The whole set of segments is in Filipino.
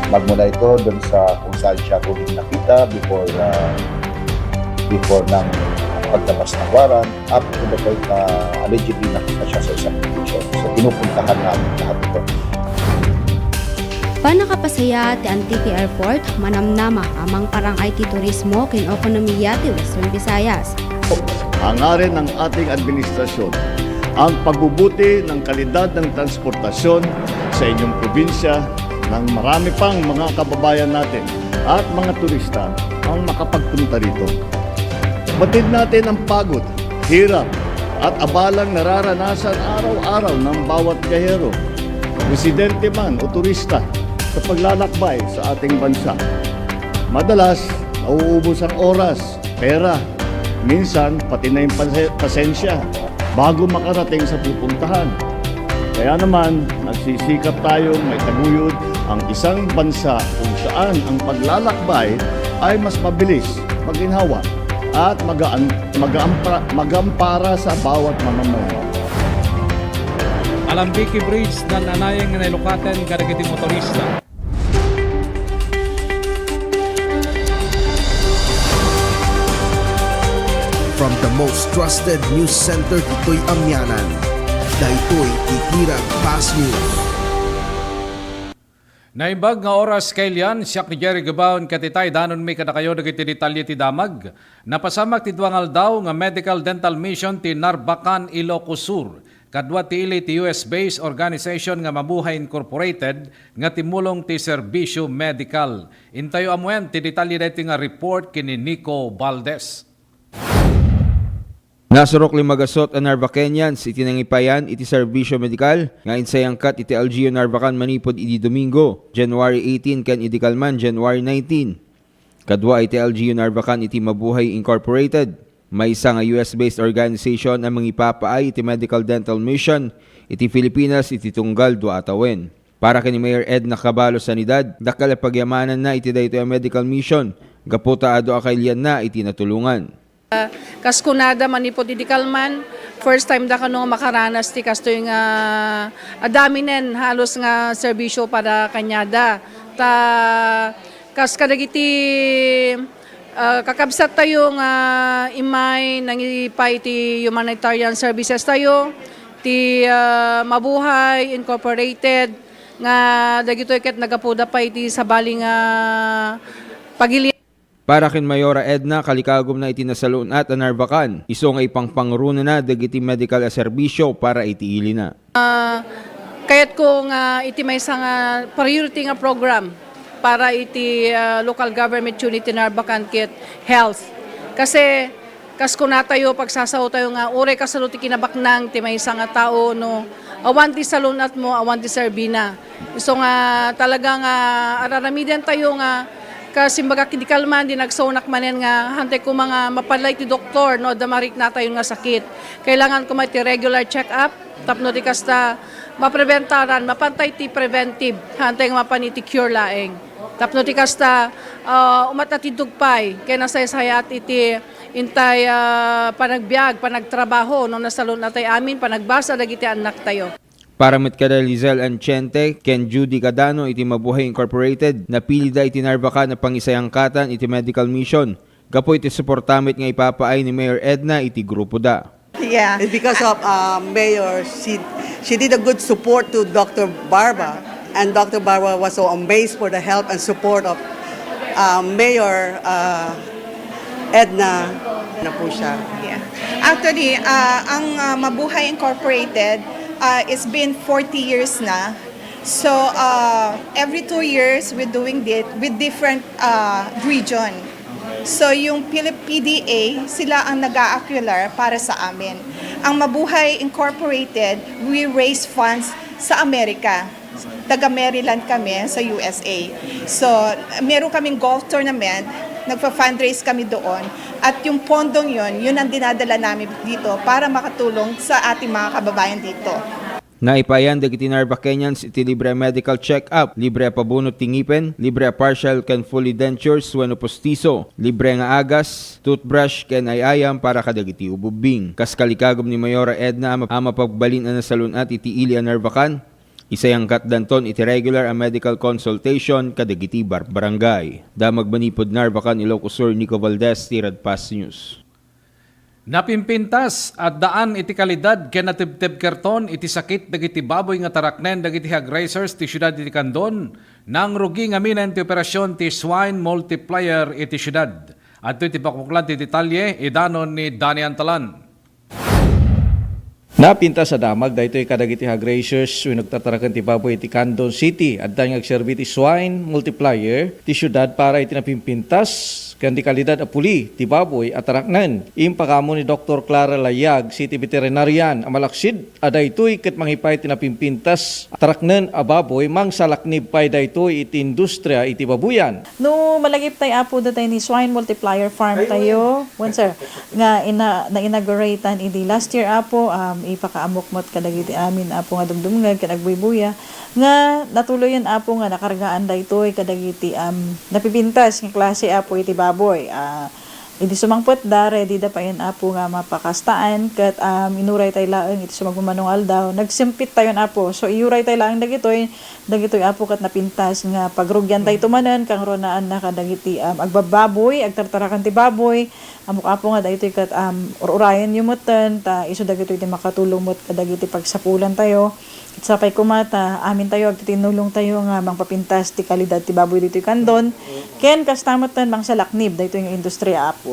Magmula ito doon sa kung saan siya huling nakita before ng pagtabas ng warrant up to the point na allegedly nakita siya sa isang location. So pinupuntahan namin lahat ito. Panakapasaya ti Antique Airport, manamnama amang parang IT turismo kin ekonomiya ti Western Visayas. Hangarin ng ating administrasyon ang pagbubuti ng kalidad ng transportasyon sa inyong probinsya ng marami pang mga kababayan natin at mga turista ang makapagpunta rito. Batid natin ang pagod, hirap at abalang nararanasan araw-araw ng bawat biyahero, residente man o turista sa paglalakbay sa ating bansa. Madalas, nauubos ang oras, pera, minsan pati na yung pasensya bago makarating sa pupuntahan. Kaya naman, nagsisikap tayong may taguyod ang isang bansa kung saan ang paglalakbay ay mas mabilis, maginhawa at magampara sa bawat mamamayan. Alambiki Bridge na nanayang nailukaten kadagiti motorista. From the most trusted news center dito'y Amyanan, daytoy Itirag Fast News. Naibag nga oras kailian, siyak ni Jerry Gabaon katitay danon may kadakayo dagiti detalye ti damag. Napasamak ti duangal daw nga medical dental mission ti Narbacan, Ilocos Sur. Kadwa ti ili ti US-based organization nga Mabuhay Incorporated nga timulong ti serbisyo medical. Intayo amuen ti detalye deti nga report kini Nico Valdez. Nasurok limagasot ang Narvaquenians iti nangipayan iti serbisyo medikal nga insayangkat iti LGU Narvacan manipod iti Domingo, January 18 ken iti Kalman, January 19. Kadwa iti LGU Narvacan iti Mabuhay Incorporated. May isa nga US-based organization ang mangipapaay iti medical dental mission iti Pilipinas iti tunggal dua atawen. Para kini Mayor Ed Nakabalo Sanidad, dakal pagyamanan na iti daytoy medical mission, gaputa ado akailian na iti natulungan. Kaskunada manipod iti Kalman, first time da kano makaranas ti kasto yung adaminen halos nga serbisyo para kanyada. Kas kadagiti kakabsat tayo nga imay nangipay ti humanitarian services tayo, ti Mabuhay Incorporated nga dagitoy ket nagapuda pa iti sabaling pagili. Para kin Mayora Edna, kalikagom na itinasalun at Narvacan, iso nga ipangpangruna na dagiti medical serbisyo para itiili na. Kaya't kung iti may isang priority nga program para iti local government unit in Narvacan kit health. Kasi kasko na tayo pagsasaw tayo nga ure kasalo ti kinabaknang ti may isang tao no awan ti salunat mo awan ti serbina. So nga talagang araramidan tayo nga kasi baga kidi Kalman di nagsonak manen nga hantay ko mga mapalay ti doktor no damarik na tayo nga sakit. Kailangan ko may ti regular check up tapno di kasta mapreventaran mapantay ti preventive hantay nga mapaniti cure laeng. Tapno ti kasta umatatidugpay kay nasaysayat iti intay panagbiag panagtrabaho no nasalon natay amin panagbasa dagiti anak tayo. Para mitkada Lizelle Anchente, Ken Judy Cadano iti Mabuhay Incorporated, napilida iti Narvacan na pangisayangkatan iti medical mission. Gapo iti suportamit nga ipapaay ni Mayor Edna iti grupo da. Yeah, it's because of Mayor, she did a good support to Dr. Barba, and Dr. Barba was so amazed for the help and support of Mayor Edna na po siya. Yeah. Actually, ang Mabuhay Incorporated, it's been 40 years na. So, every 2 years, we're doing it with different region. So, yung PDA, sila ang nag-a-acquire para sa amin. Ang Mabuhay Incorporated, we raise funds sa Amerika. Taga Maryland kami sa USA. So, meron kaming golf tournament, nagpa-fundraise kami doon. At yung pondong yun ang dinadala namin dito para makatulong sa ating mga kababayan dito. Naipayan dagiti Narvaquenians iti libre medical check-up, libre pabunot tingipen, libre partial ken fully dentures wenno postiso, libre nga agas, toothbrush ken ayayam para kadagiti ububing. Kas kalikagom ni Mayora Edna ama pagbalin na salunat iti ili Narvacan, Isayangkat danton iti regular a medical consultation kadagiti barangay. Damag manipod Narbacan, Ilocos Sur, Nico Valdez, Tirad Pass News. Napimpintas at daan iti kalidad ken natibtib kerton iti sakit dagiti baboy nga taraknen dagiti hog racers ti syudad iti Candon nang rugi nga minan ti operasyon ti swine multiplier iti syudad. At iti pakuklan ti detalye idanon ni Danny Antalan. Napinta sa damag daytoy kadagiti hog racers wenno nagtatarakan ti baboy iti Candon City adda nga agserbi ti swine multiplier ti syudad para iti napimpintas ken di kalidad a puli ti baboy at taraknan. Impakamo ni Dr. Clara Layag, City Veterinarian, amalaksid adaytoy ket manghipay ti napimpintas taraknan a baboy mangsalaknib pay daytoy iti industriya iti babuyan. No malagip tayo apo datay ni swine multiplier farm tayo. One sir, nga na-inauguratean idi last year apo ipakaamokmot kadagiti amin apo nga dumdumngag ken agbuybuya nga natuloyan apo nga nakargaan daytoy kadagiti napipintas nga klase apo iti baboy. Idi sumangpot da ready da pa yan apo nga mapakastaan ket inuray tay laeng iti sumagmamanungal daw nagsimpit tayon apo so iuray tay laeng dagitoy apo ket napintas nga pagrugyan tay tumanen kang ronaan na kadagiti agbababoy agtartarakan ti baboy amok apo nga daytoy ket urayan yumutten ta isu dagitoy ti makatulong met kadagiti pagsapulan tayo sapay kumata amin tayo agtitinulong tayo nga mangpapintas ti kalidad ti baboy dito Candon ken kastamatan mangsalaknib daytoy nga industriya apo.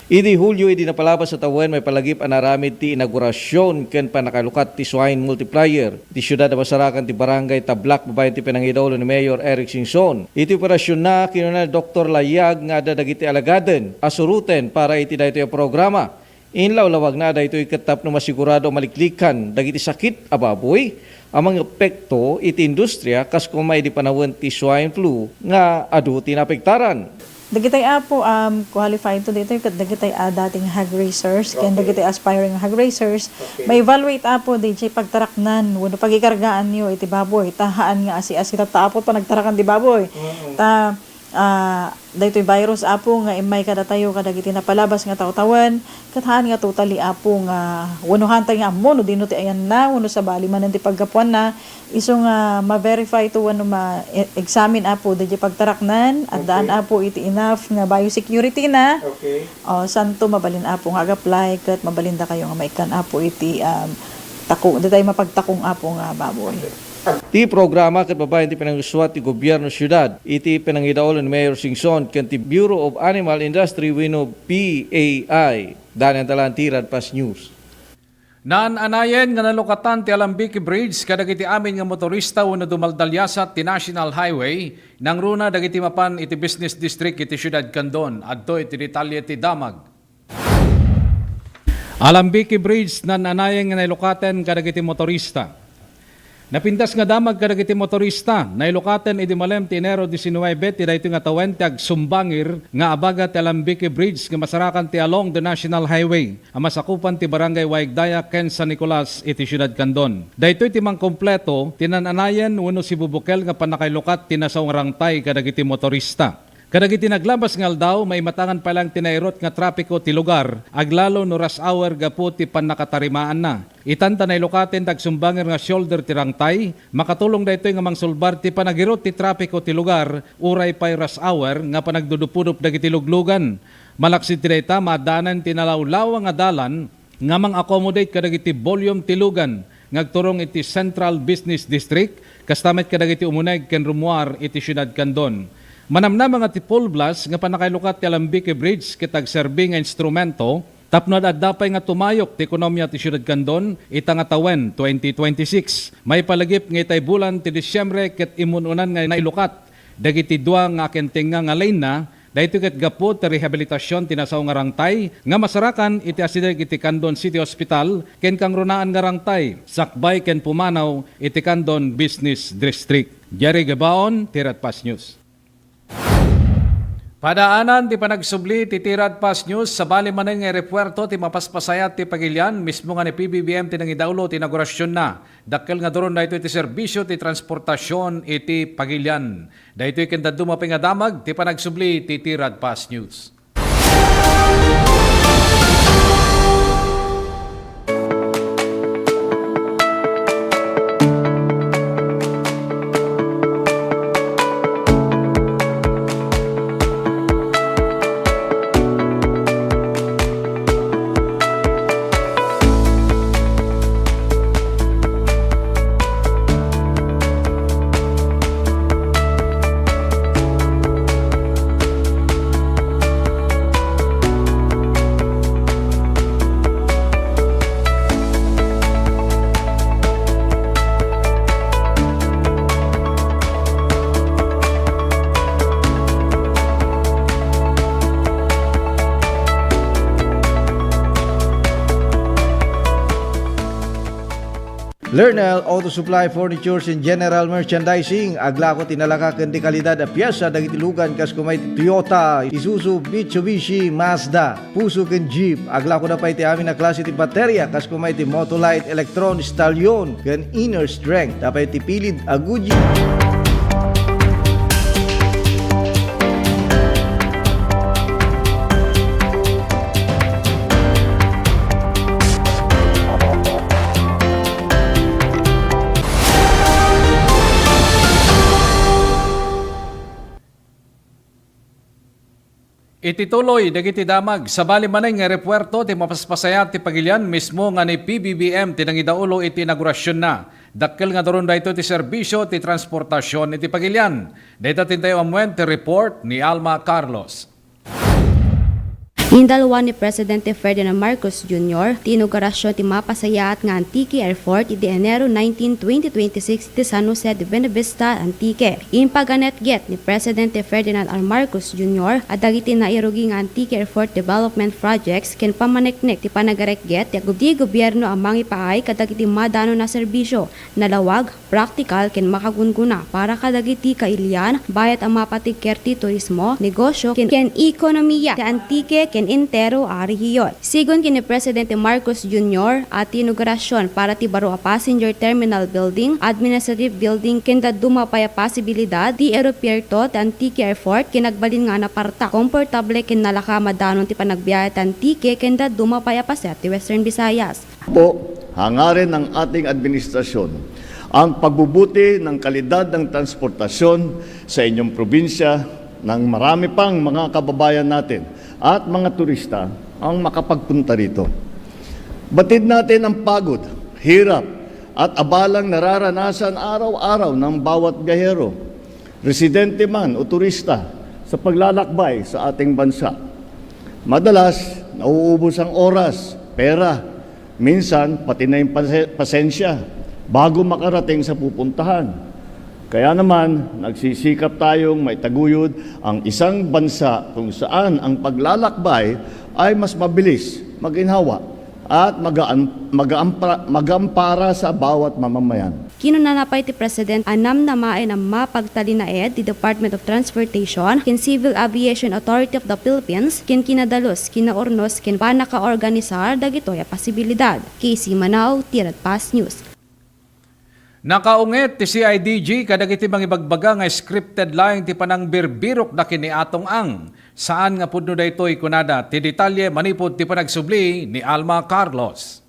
Idi Hulyo idi napalabas sa tawen may palagip anaramid ti inaugurasyon ken panakalukat ti swine multiplier ti syudad na Basarakan ti barangay Tablak babayan ti pinangidaulo ni Mayor Eric Singson. Iti operasyon na kinuna Dr. Layag nga dagiti alagaden asuruten para iti daytoy a programa. Inlawlawag na daytoy ketap no masigurado maliklikan dagiti sakit a baboy amang epekto iti industriya kas kumay di panawon ti swine flu nga adu tinapektaran. Dagitay apo qualified to dito ket dagitay dating hog racers ken dagitay aspiring hog racers may evaluate apo DJ pagtaraknan wenno pagikargaan niyo iti baboy tahaan nga asi-asi tapot pa nagtarakan ti baboy ta daytoy virus apo nga imay kada tayo kadagiti napalabas nga tawtawan kathaan nga totally apo nga wenno hantay nga ammo no dino ti ayan na wenno sa bali man ti paggapuan na iso nga ma-verify to wenno ma-examine apo dayjay pagtaraknan at daan apo iti enough nga biosecurity na santo mabalin apo nga ag-apply ket mabalinda kayo nga maikan apo iti tako daytay mapagtakong apo nga baboy. Ti programa ket babayan ti pinanguswat ti gobyerno syudad iti pinangidaulo ni Mayor Singson ken ti Bureau of Animal Industry wenno PAI. Danny Antalan, Tirad Pass News. Naan-anayen nga nalukatan ti Alambique Bridge kadagiti amin nga motorista wenno dumaldalyasat ti National Highway nang runa dagiti mapan iti business district iti syudad Candon adto iti detalye ti Damag. Alambique Bridge naan-anayen nga nalukatan kadagiti motorista. Napintas nga damag kadagiti motorista nailukaten idi malem ti Enero 19 ti daytoy nga tawen ti agsumbangir nga abaga ti Alambique Bridge nga masarakan ti along the National Highway a masakupan ti barangay Waigdaya ken San Nicolas iti syudad Candon. Daytoy ti mangkompleto tinananayen wenno si Bubukel nga panakailukat ti nasaong rangtay kadagiti motorista. Kadagiti naglabas nga aldaw may matangan pa lang tinairot nga trapiko ti lugar aglalo no rush hour gapu ti panakatarimaan na. Itanta na ilukaten tagsumbangir nga shoulder ti rangtay makatulong daytoy nga mangsulbar ti panagirot ti trapiko ti lugar uray pay rush hour nga panagdudupudup dagiti luglugan. Malaksid ti dayta madaanan ti nalawlaw nga dalan nga mang-accommodate kadagiti volume ti lugan ngagturong iti Central Business District kastamet kadagiti umuneg ken rumuar iti syudad Candon. Manamna mga tipol blas nga panakailukat ti Alambique Bridge kitag serbi nga instrumento tapno addapay nga tumayok ti ekonomiya ti syudad Candon ita nga tawen 2026. May palagip nga itay bulan ti Disyembre ket imununan nga nailukat dagiti dua nga kentenga nga lane na daytoy ket gapu ti rehabilitasyon ti nasaw nga rangtay nga masarakan iti asideg iti Candon City Hospital ken kang runaan nga rangtay sakbay ken pumanaw iti Candon Business District. Jerry Gabaon, Tirad Pass News. Padaanan ti panagsubli ti Tirad Pass News sa bali manen nga repuerto ti mapaspasayat ti Pagilian mismo nga ni PBBM ti nangidaulo ti inaugurasyon na. Dakkel nga doron daytoy ti serbisyo ti transportasyon iti Pagilian. Daytoy ken daduma nga damag ti panagsubli ti Tirad Pass News. Lernel Auto Supply Furnitures and General Merchandising. Agla ko tinalaka ken di kalidad a piyesa dagiti lugan kas kumay Toyota, Isuzu, Mitsubishi, Mazda, Puso ken Jeep. Agla ko na pa iti amin na klase ti baterya kas kumay ti Motolite, Electron, Stallion ken Inner Strength. Tapay ti pilid a Goodyear. Itituloy dagiti damag sa bali manay nga repuerto ti mapaspasayat ti pagilian mismo nga ni PBBM tinangidaulo iti inaugurasyon na. Dakkel nga doron dayto ti serbisyo ti transportasyon iti pagilian. Dayta tintayo amwen ti report ni Alma Carlos. Indalwan ni Presidente Ferdinand Marcos Jr. ti inaugurasyon ti mapasayat nga Antique Airport iti Enero 19, 2026 ti San Jose de Buenavista, Antique. Impaganet get ni Presidente Ferdinand R. Marcos Jr. at dagiti nairugi nga Antique Airport Development Projects ken pamaneknek ti panagarek get ti gobyerno ang mangipaay kadagiti madano na serbisyo nalawag, praktikal ken makagunguna para kadagiti kailian bayat ang mapatikер ti turismo, negosyo ken ekonomiya ti Antique ken intero a rehiyon. Sigon kini Presidente Marcos Jr. at inaugurasyon para ti baro a passenger terminal building, administrative building ken daduma pay a posibilidad di aeropuerto ti Antique Airport ken nagbalin nga naparta komportable ken nalaka madanon ti panagbiyahe ti Antique ken daduma pay a paset ti Western Visayas. Po, hangarin ng ating administrasyon ang pagbubuti ng kalidad ng transportasyon sa inyong probinsya ng marami pang mga kababayan natin at mga turista ang makapagpunta rito. Batid natin ang pagod, hirap at abalang nararanasan araw-araw ng bawat biyahero, residente man o turista sa paglalakbay sa ating bansa. Madalas, nauubos ang oras, pera, minsan pati na yung pasensya bago makarating sa pupuntahan. Kaya naman, nagsisikap tayong maitaguyod ang isang bansa kung saan ang paglalakbay ay mas mabilis, maginhawa, at magampara sa bawat mamamayan. Kinunanapay ti President anam na maen ang mapagtalinaed ti Department of Transportation ken Civil Aviation Authority of the Philippines ken kinadalos, kinaornos ken panaka-organisar dagitoy a posibilidad. Casey Manao, Tirat Pass News. Nakaungit ti CIDG kadagiti mangibagbaga nga scripted lang ti panangbirbirok na kini atong ang. Saan nga pudno daytoy kunada ti detalye manipod ti panagsubli ni Alma Carlos.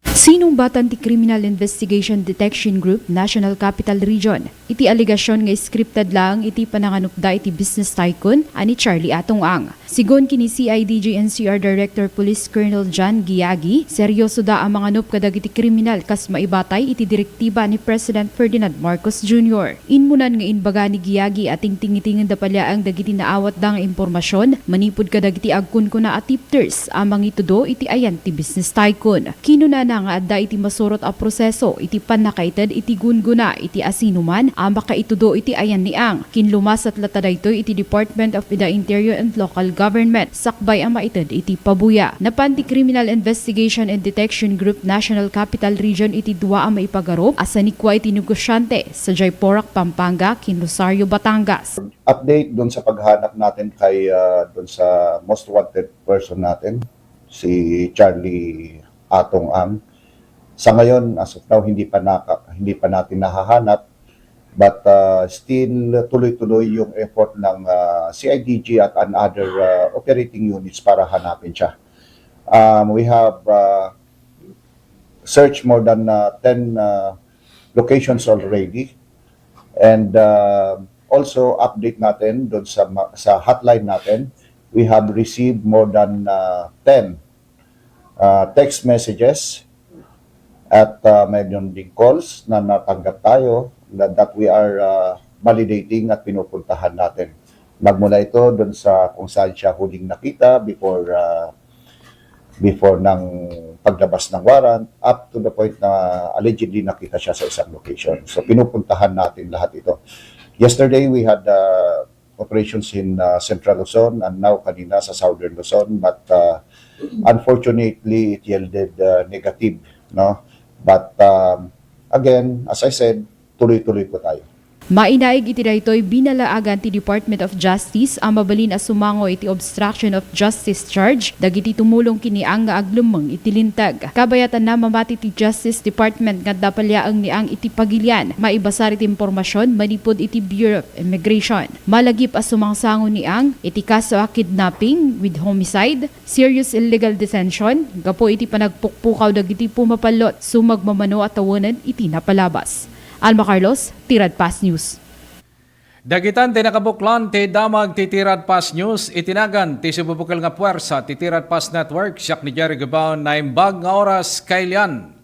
Sinumbatan ti Criminal Investigation Detection Group National Capital Region. Iti aligasyon nga scripted lang iti pananganupda iti business tycoon ani Charlie Atong Ang. Sigon kini CIDG NCR Director Police Colonel John Giagi, seryoso da ang mga nup kadagiti kriminal kas maibatay iti direktiba ni President Ferdinand Marcos Jr. Inmunan nga inbaga ni Giagi ating tingitingin da palya ang dagiti naawat da nga impormasyon, manipod kadagiti agkun ko na at tipters amang itudo iti ayan ti business tycoon. Kinuna na nga adda iti masurot a proseso iti panakaited iti gunguna iti asinuman ambaka itudo iti ayan ni Ang. Kinlumas at latadaytoy iti Department of the Interior and Local Government sakbay ang maited iti pabuya. Napan ti Criminal Investigation and Detection Group National Capital Region iti dua ang maipagarop asanikwa iti negosyante sa Jayporac, Pampanga, kin Rosario, Batangas. Update doon sa paghanap natin kay doon sa most wanted person natin, si Charlie Atong Ang. Sa ngayon, as of now, hindi pa natin nahahanap, but still tuloy-tuloy yung effort ng CIDG at other operating units para hanapin siya. We have searched more than 10 locations already, and also update natin doon sa hotline natin. We have received more than 10 text messages at mayroon ding calls na natanggap tayo that we are validating at pinupuntahan natin. Nagmula ito doon sa kung saan siya huling nakita before ng paglabas ng warrant up to the point na allegedly nakita siya sa isang location. So pinupuntahan natin lahat ito. Yesterday we had operations in Central Luzon and now kanina sa Southern Luzon, but unfortunately it yielded negative, no? But again, as I said, tuloy-tuloy po tayo. Mainaig iti daytoy binalaagan ti Department of Justice ang mabalin a sumango iti obstruction of justice charge dagiti tumulong kini ang nga aglumeng iti lintag. Kabayatan na mamati ti Justice Department nga dapalyaang ni ang iti pagilian maibasar iti impormasyon manipod iti Bureau of Immigration. Malagip a sumangsango ni ang iti kaso a kidnapping with homicide, serious illegal detention, gapo iti panagpukpukaw dagiti pumapalot sumagmamano at tawanan iti napalabas. Alma Carlos, Tirad Pas News. Dagitan ti nakabuklan ti damag ti Tirad Pas News, itinagan ti sububukal nga puwersa ti Tirad Pas Network, siyak ni Jerry Gabaon na imbag nga oras kailian.